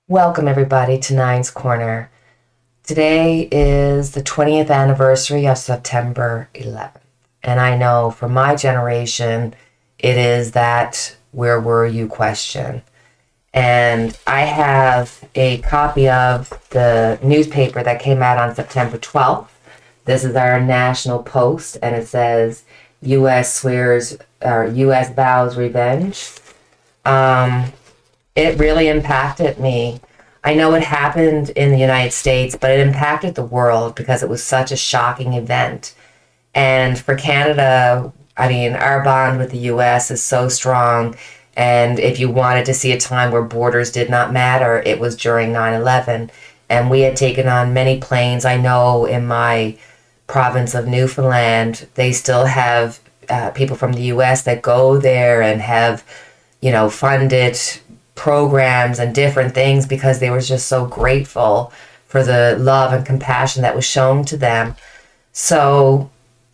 Welcome, everybody, to Nine's Corner. Today is the 20th anniversary of September 11th. And I know for my generation, it is that where were you question. And I have a copy of the newspaper that came out on September 12th. This is our national post, and it says U.S. swears, or U.S. vows revenge. It really impacted me. I know it happened in the United States, but it impacted the world because it was such a shocking event. And for Canada, I mean, our bond with the US is so strong. And if you wanted to see a time where borders did not matter, it was during 9/11. And we had taken on many planes. I know in my province of Newfoundland, they still have people from the US that go there and have, funded programs and different things because they were just so grateful for the love and compassion that was shown to them. So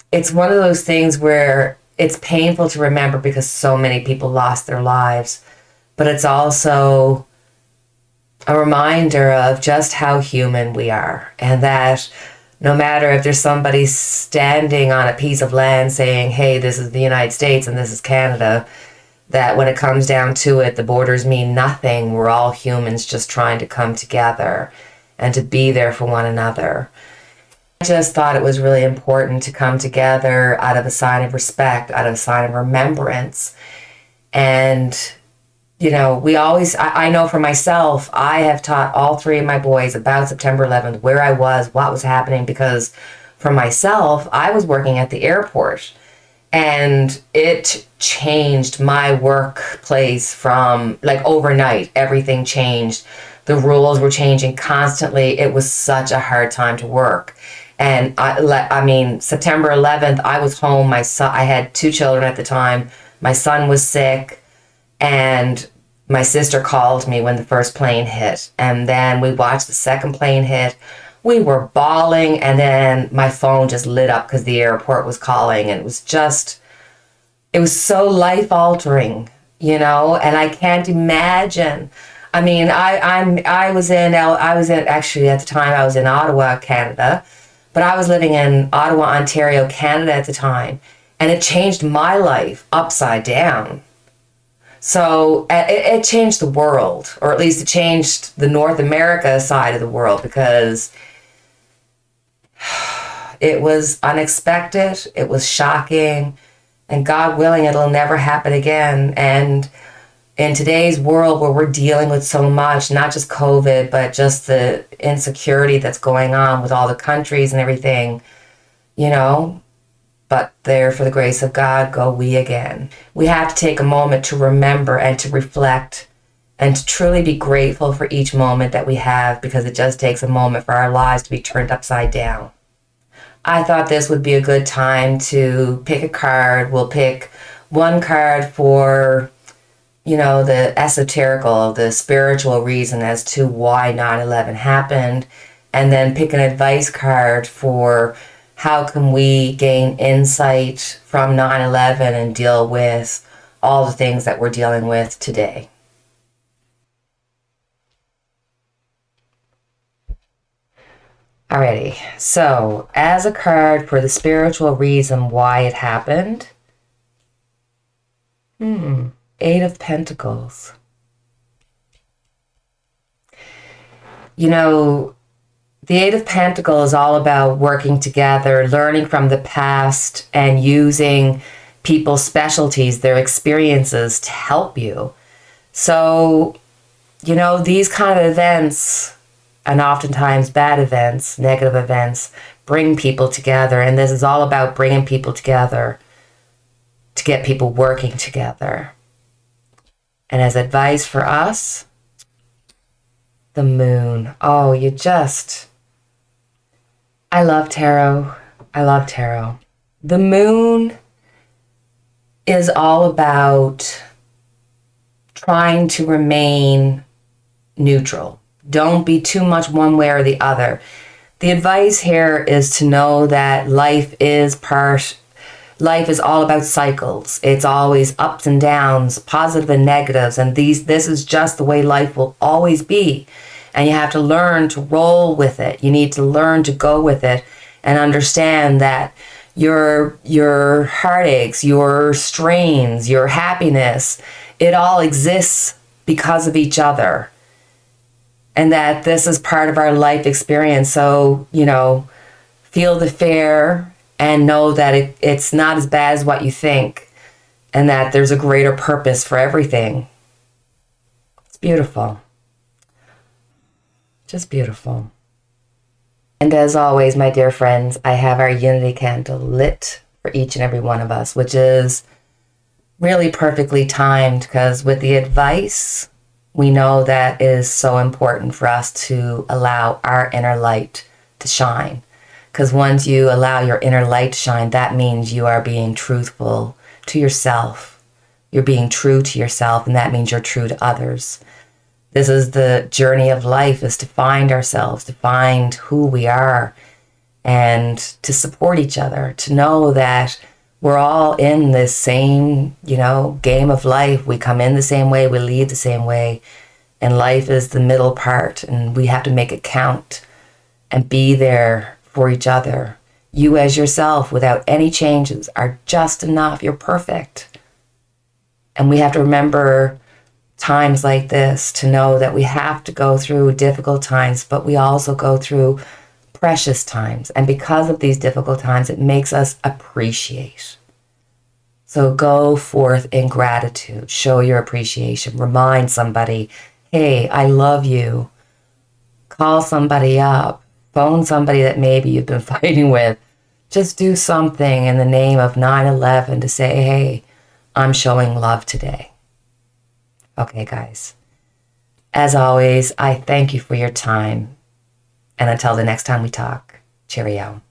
it's one of those things where it's painful to remember because so many people lost their lives, but it's also a reminder of just how human we are, and that no matter if there's somebody standing on a piece of land saying, hey, this is the United States and this is Canada, that when it comes down to it, the borders mean nothing. We're all humans just trying to come together and to be there for one another. I just thought it was really important to come together out of a sign of respect, out of a sign of remembrance. And, I know for myself, I have taught all three of my boys about September 11th, where I was, what was happening, because for myself, I was working at the airport. And it changed my workplace from overnight. Everything changed. The rules were changing constantly. It was such a hard time to work. And September 11th, I was home. I had two children at the time. My son was sick, and my sister called me when the first plane hit. And then we watched the second plane hit. We were bawling, and then my phone just lit up because the airport was calling, and it was so life-altering, and I can't imagine. I mean, actually at the time I was in Ottawa, Canada, but I was living in Ottawa, Ontario, Canada at the time, and it changed my life upside down. So it changed the world, or at least it changed the North America side of the world, because it was unexpected, it was shocking, and God willing, it'll never happen again. And in today's world where we're dealing with so much, not just COVID, but just the insecurity that's going on with all the countries and everything, but there for the grace of God go we again. We have to take a moment to remember and to reflect and to truly be grateful for each moment that we have, because it just takes a moment for our lives to be turned upside down. I thought this would be a good time to pick a card. We'll pick one card for, the esoterical, the spiritual reason as to why 9/11 happened, and then pick an advice card for how can we gain insight from 9/11 and deal with all the things that we're dealing with today. Alrighty, so as a card for the spiritual reason why it happened, Eight of Pentacles. The Eight of Pentacles is all about working together, learning from the past, and using people's specialties, their experiences to help you. So, these kind of events, and oftentimes bad events, negative events, bring people together. And this is all about bringing people together to get people working together. And as advice for us, the moon. Oh, I love tarot. I love tarot. The moon is all about trying to remain neutral. Don't be too much one way or the other. The advice here is to know that life is life is all about cycles. It's always ups and downs, positive and negatives, and this is just the way life will always be. And you have to learn to roll with it. You need to learn to go with it and understand that your heartaches, your strains, your happiness, it all exists because of each other. And that this is part of our life experience. So, feel the fear and know that it's not as bad as what you think, and that there's a greater purpose for everything. It's beautiful. Just beautiful. And as always, my dear friends, I have our unity candle lit for each and every one of us, which is really perfectly timed, because with the advice, we know that it is so important for us to allow our inner light to shine. Because once you allow your inner light to shine, that means you are being truthful to yourself. You're being true to yourself, and that means you're true to others. This is the journey of life, is to find ourselves, to find who we are, and to support each other, to know that we're all in this same, game of life. We come in the same way, we leave the same way, and life is the middle part, and we have to make it count and be there for each other. You as yourself, without any changes, are just enough. You're perfect. And we have to remember times like this to know that we have to go through difficult times, but we also go through precious times. And because of these difficult times, it makes us appreciate. So go forth in gratitude. Show your appreciation. Remind somebody, hey, I love you. Call somebody up. Phone somebody that maybe you've been fighting with. Just do something in the name of 9/11 to say, hey, I'm showing love today. Okay, guys. As always, I thank you for your time. And until the next time we talk, cheerio.